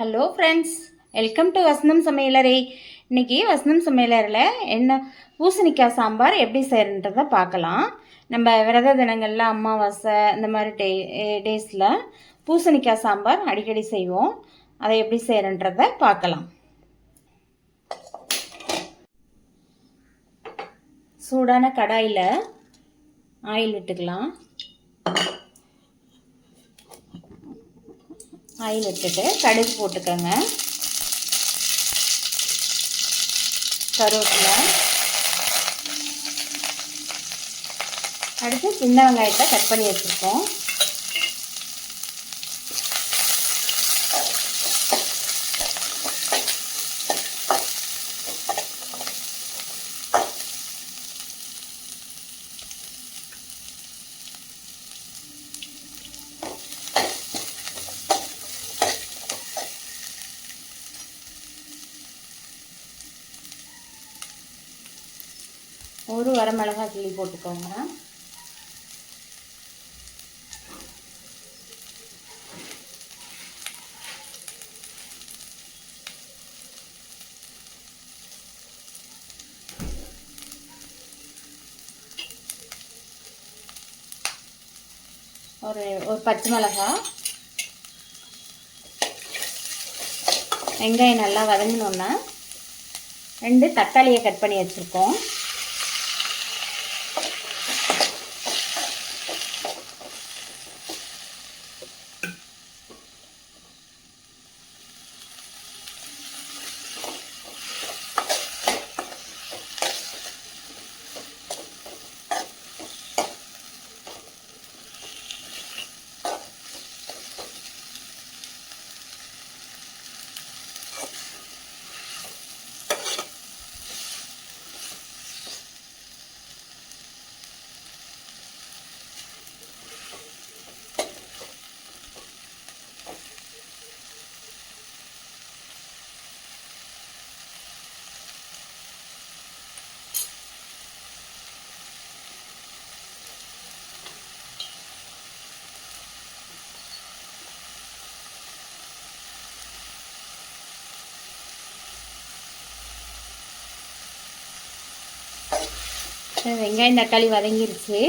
Hello friends, welcome to வசந்தம் சமையலறை. இன்றைக்கி வசந்தம் சமையலறையில் என்ன பூசணிக்காய் சாம்பார் எப்படி செய்கிறன்றதை பார்க்கலாம். நம்ம விரத தினங்களில் அமாவாசை இந்த மாதிரி டேஸில் பூசணிக்காய் சாம்பார் அடிக்கடி செய்வோம். அதை எப்படி செய்கிறன்றதை பார்க்கலாம். சூடான கடாயில் ஆயில் விட்டுக்கலாம். ஆயில் விட்டுட்டு கடுகு போட்டுக்கோங்க. கருவேப்பிலை, அடுத்து சின்ன வெங்காயத்தை கட் பண்ணி வச்சுருக்கோம். ஒரு வரமிளகாய் கிள்ளி போட்டுக்கோங்க. ஒரு பச்சை மிளகாய், வெங்காயம் நல்லா வதங்கினோன்னா 2 தக்காளியை கட் பண்ணி வச்சுருக்கோம். வெங்காயம் தக்காளி வதங்கிருச்சு.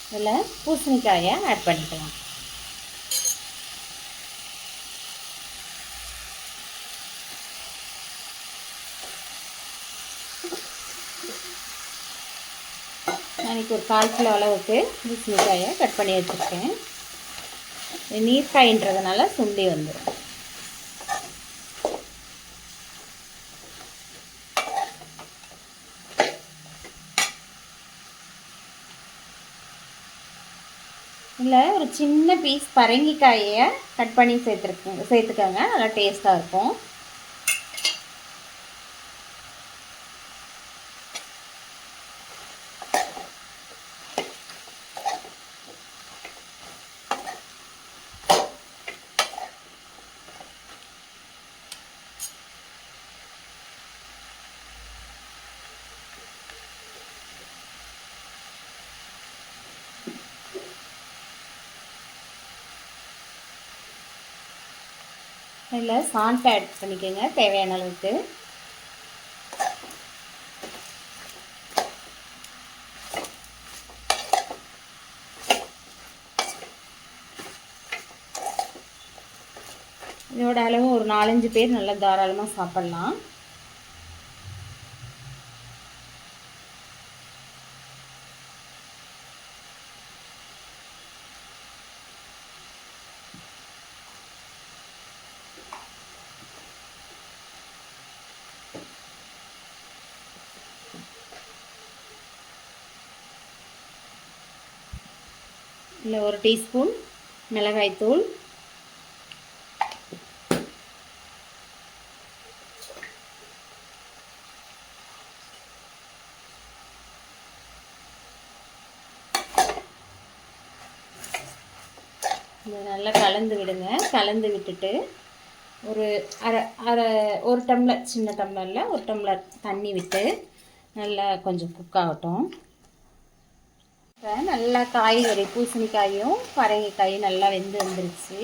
இதில் பூசணிக்காயை ஆட் பண்ணிக்கலாம். நான் ஒரு 1/4 கிலோ அளவுக்கு பூசணிக்காயை கட் பண்ணி வச்சுருக்கேன். நீர்க்காயின்றதுனால சுண்டி வந்துடும். இல்லை, ஒரு சின்ன பீஸ் பரங்கிக்காயை கட் பண்ணி சேர்த்துக்கோங்க. நல்லா டேஸ்ட்டாக இருக்கும். இதில் சால்ட் ஆட் பண்ணிக்கோங்க தேவையான அளவுக்கு. இதோட அளவு ஒரு 4-5 பேர் நல்லா தாராளமாக சாப்பிட்லாம். இல்லை, 1 டீஸ்பூன் மிளகாய்த்தூள், இதை நல்லா கலந்து விடுங்க. கலந்து விட்டுட்டு ஒரு ஒரு டம்ளர், சின்ன டம்ளரில் 1 டம்ளர் தண்ணி விட்டு நல்லா கொஞ்சம் குக் ஆகட்டும். இப்போ நல்லா காய்கறி பூசணிக்காயும் பரங்கிக்காயும் நல்லா வெந்து வந்துருச்சு.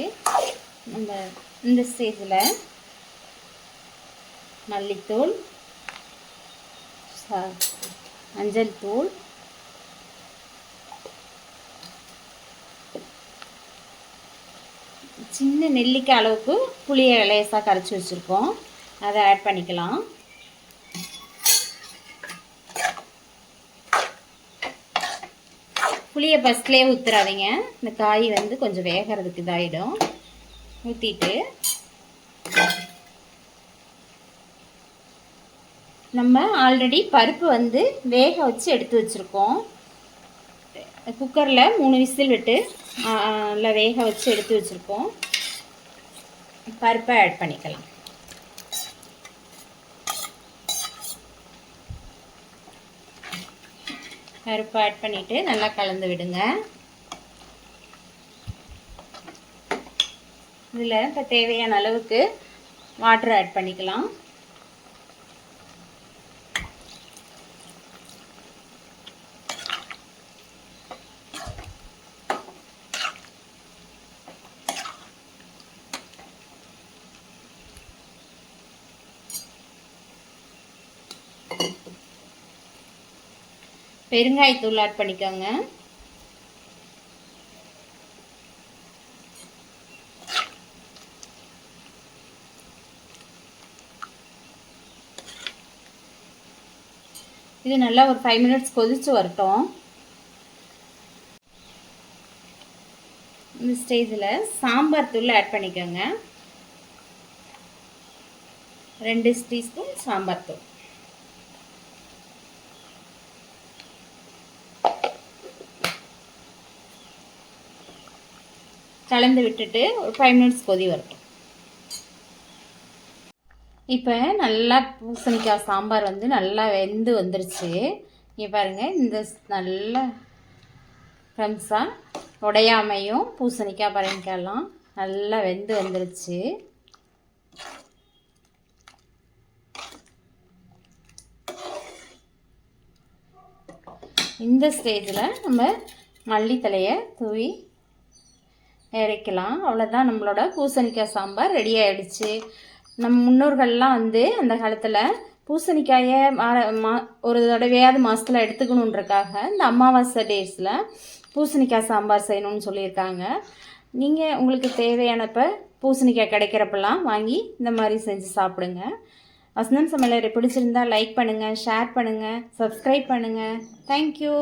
நம்ம இந்த ஸ்டேஜில் மல்லித்தூள், மஞ்சள் தூள், சின்ன நெல்லிக்காய் அளவுக்கு புளியை லேசாக கரைச்சி வச்சுருக்கோம், அதை ஆட் பண்ணிக்கலாம். புளியை ஃபஸ்ட்லேயே ஊற்றுறாதீங்க, இந்த காய் வந்து கொஞ்சம் வேகிறதுக்கு இதாகிடும். ஊற்றிட்டு நம்ம ஆல்ரெடி பருப்பு வந்து வேக வச்சு எடுத்து வச்சுருக்கோம். குக்கரில் 3 விசில் விட்டு நல்லா வேக வச்சு எடுத்து வச்சுருக்கோம். பருப்பை ஆட் பண்ணிக்கலாம். பருப்பை ஆட் பண்ணிவிட்டு நல்லா கலந்து விடுங்க. இதில் இப்போ தேவையான அளவுக்கு வாட்டர் ஆட் பண்ணிக்கலாம். பெருங்காயத்தூள் ஆட் பண்ணிக்கோங்க. இது நல்லா ஒரு 5 மினிட்ஸ் கொதிச்சு வரட்டும். இந்த ஸ்டேஜில் சாம்பார் தூள் ஆட் பண்ணிக்கோங்க. 2 டீஸ்பூன் சாம்பார் தூள். கலந்து விட்டுட்டு ஒரு 5 மினிட்ஸ் கொதி வரட்டும். இப்போ நல்லா பூசணிக்காய் சாம்பார் வந்து நல்லா வெந்து வந்துருச்சு. இங்கே பாருங்கள், இந்த நல்லா க்ரம்ஸாக உடையாமையும் பூசணிக்காய் பரங்கிக்காயெல்லாம் நல்லா வெந்து வந்துருச்சு. இந்த ஸ்டேஜில் நம்ம மல்லித்தலையை தூவி இறக்கலாம். அவ்வளோதான், நம்மளோட பூசணிக்காய் சாம்பார் ரெடி ஆகிடுச்சு. நம்ம முன்னோர்கள்லாம் வந்து அந்த காலத்தில் பூசணிக்காயை ஒரு தடவையாவது மாதத்தில் எடுத்துக்கணுன்றக்காக இந்த அமாவாசை டேஸில் பூசணிக்காய் சாம்பார் செய்யணும்னு சொல்லியிருக்காங்க. நீங்கள் உங்களுக்கு தேவையானப்போ பூசணிக்காய் கிடைக்கிறப்பெல்லாம் வாங்கி இந்த மாதிரி செஞ்சு சாப்பிடுங்க. வசந்தம் சமையலறை பிடிச்சிருந்தால் லைக் பண்ணுங்கள், ஷேர் பண்ணுங்கள், சப்ஸ்கிரைப் பண்ணுங்கள். தேங்க்யூ.